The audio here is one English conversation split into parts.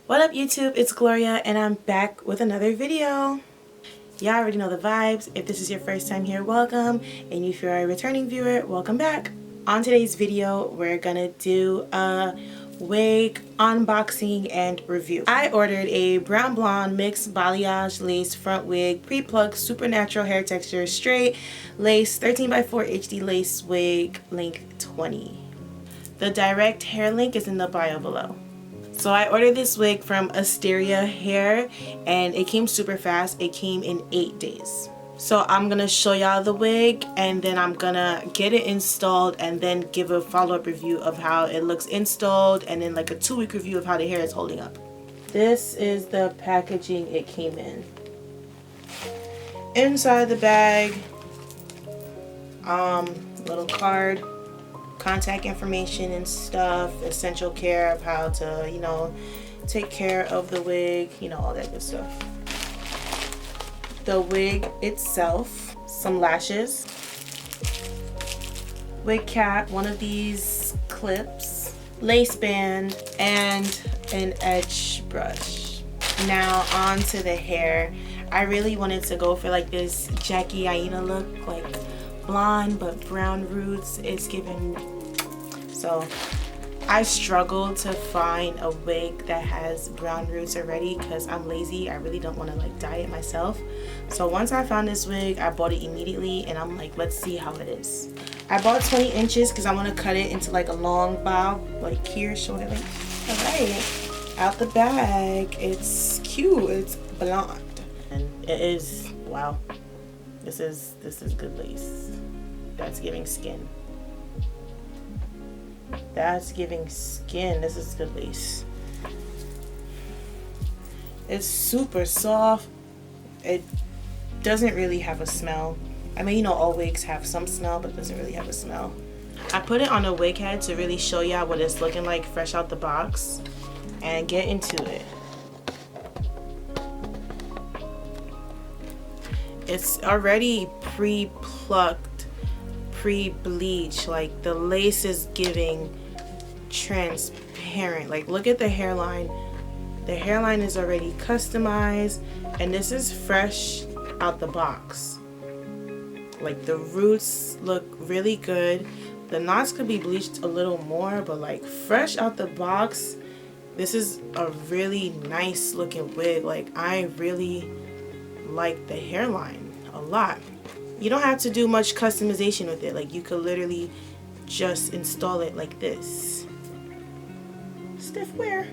What up YouTube, it's Gloria and I'm back with another video. Y'all already know the vibes. If this is your first time here, welcome. And if you're a returning viewer, welcome back. On today's video, we're gonna do a wig unboxing and review. I ordered a brown blonde mixed balayage lace front wig, pre-plucked, supernatural hair texture, straight lace, 13x4 HD lace wig, length 20. The direct hair link is in the bio below. So I ordered this wig from Asteria hair and it came super fast. It came in 8 days. So I'm gonna show y'all the wig and then I'm gonna get it installed and then give a follow-up review of how it looks installed and then like a 2-week review of how the hair is holding up. This is the packaging it came in. Inside the bag, little card, contact information and stuff, essential care of how to, you know, take care of the wig, you know, all that good stuff. The wig itself, some lashes, wig cap, one of these clips, lace band, and an edge brush. Now on to the hair. I really wanted to go for like this Jackie Aina look, like blonde but brown roots. It's given. So I struggled to find a wig that has brown roots already because I'm lazy. I really don't want to like dye it myself. So once I found this wig, I bought it immediately and I'm like, let's see how it is. I bought 20 inches because I want to cut it into like a long bob, like here, shoulder length. Alright, out the bag. It's cute. It's blonde. And it is, wow. This is good lace. That's giving skin. That's giving skin. This is good lace. It's super soft. It doesn't really have a smell. I mean, you know, all wigs have some smell, but it doesn't really have a smell. I put it on a wig head to really show y'all what it's looking like fresh out the box and get into it. It's already pre-plucked, pre-bleach. Like the lace is giving transparent. Like look at the hairline. The hairline is already customized and this is fresh out the box. Like the roots look really good. The knots could be bleached a little more, but like fresh out the box, this is a really nice looking wig. Like I really like the hairline a lot. You don't have to do much customization with it. Like you could literally just install it like this. Stiff wear.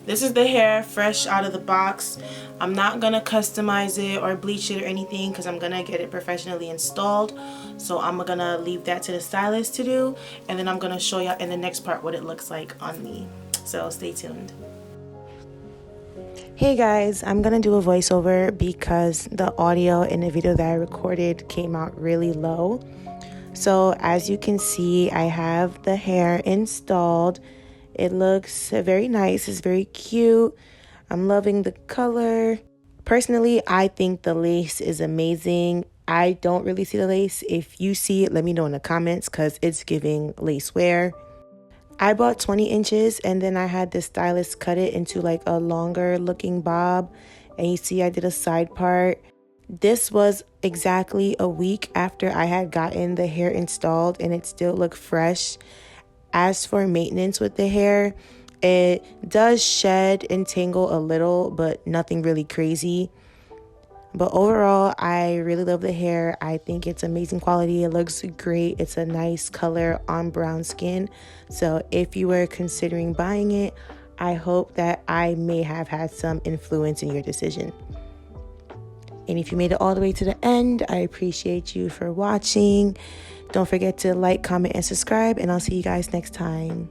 This is the hair fresh out of the box. I'm not gonna customize it or bleach it or anything because I'm gonna get it professionally installed. So I'm gonna leave that to the stylist to do, and then I'm gonna show y'all in the next part what it looks like on me. So stay tuned. Hey guys, I'm gonna do a voiceover because the audio in the video that I recorded came out really low. So as you can see, I have the hair installed. It looks very nice. It's very cute. I'm loving the color. Personally, I think the lace is amazing. I don't really see the lace. If you see it, let me know in the comments because it's giving lace wear. I bought 20 inches and then I had the stylist cut it into like a longer looking bob. And you see I did a side part. This was exactly a week after I had gotten the hair installed and it still looked fresh. As for maintenance with the hair, it does shed and tangle a little, but nothing really crazy. But overall, I really love the hair. I think it's amazing quality. It looks great. It's a nice color on brown skin. So if you were considering buying it, I hope that I may have had some influence in your decision. And if you made it all the way to the end, I appreciate you for watching. Don't forget to like, comment, and subscribe, and I'll see you guys next time.